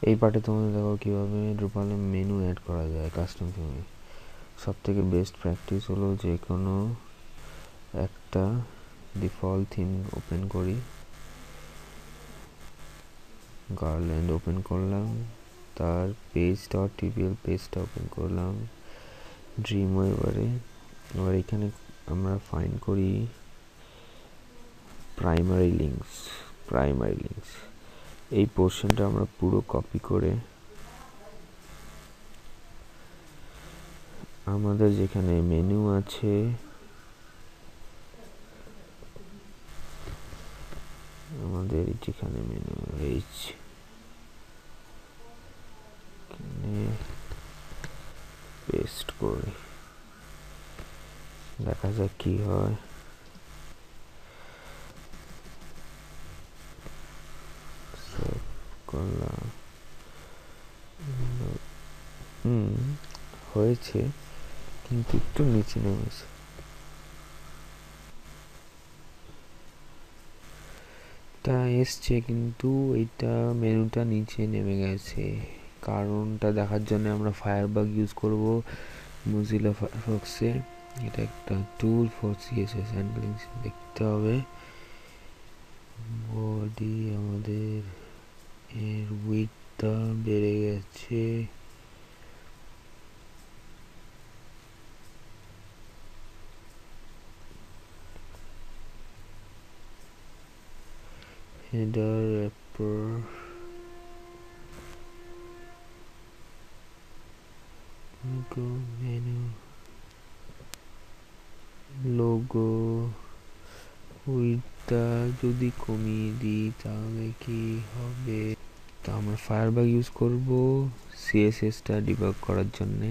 এই পার্টে তোমাদের দেখো কীভাবে ড্রুপালে মেনু অ্যাড করা যায় কাস্টম থিমে। সবথেকে বেস্ট প্র্যাকটিস হলো যে কোনো একটা ডিফল্ট থিম ওপেন করি, গার্ল্যান্ড ওপেন করলাম, তার page.tbl পেজটা ওপেন করলাম ড্রিমওয়েভারে। এবার এখানে আমরা ফাইন্ড করি প্রাইমারি লিঙ্কস। এই পোর্শনটা আমরা পুরো কপি করে আমাদের যেখানে মেনু আছে আমাদের যেখানে মেনু পেস্ট করি, দেখা যাক কি হয়। সেভ করলাম, হয়েছে কিন্তু একটু নিচে নেমেছে। তা এসছে কিন্তু এইটা মেনুটা নিচে নেমে গেছে। কারণটা দেখার জন্য আমরা ফায়ারবাগ ইউজ করব মোজিলা ফায়ারফক্সে। এটা একটা টুল ফর সিএসএস হ্যান্ডলিং। দেখতে হবে বডি আমাদের এর উইডথটা বেড়ে গেছে, হেডার র্যাপার মেনু লোগো উইডথটা যদি কমিয়ে দিই তাহলে কি হবে? তো আমরা ফায়ারবাগ ইউজ করব সিএসএসটা ডিবাগ করার জন্যে।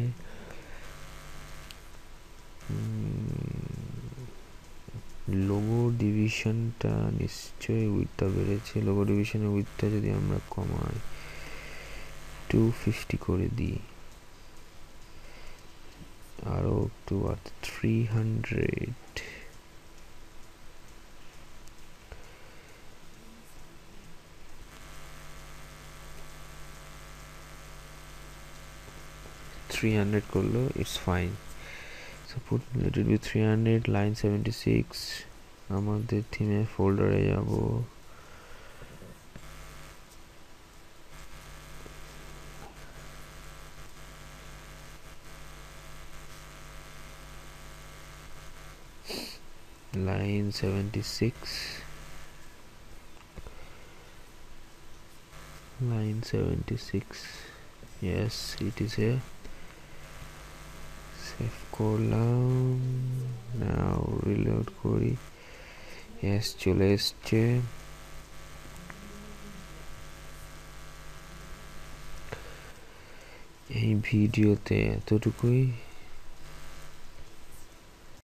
লোগো ডিভিশনটা নিশ্চয়ই উইডথটা বেড়েছে। লোগো ডিভিশনের উইডথটা যদি আমরা কমাই 250 করে দিই, আরও একটু 300 করলো, it's fine. So put let it be 300, line 76। আমাদের থিমে ফোল্ডারে যাব, line 76, line 76, yes it is here। Save করলাম, নাও রিলোড করি, yes চলে এসছে। এই ভিডিওতে এতটুকুই।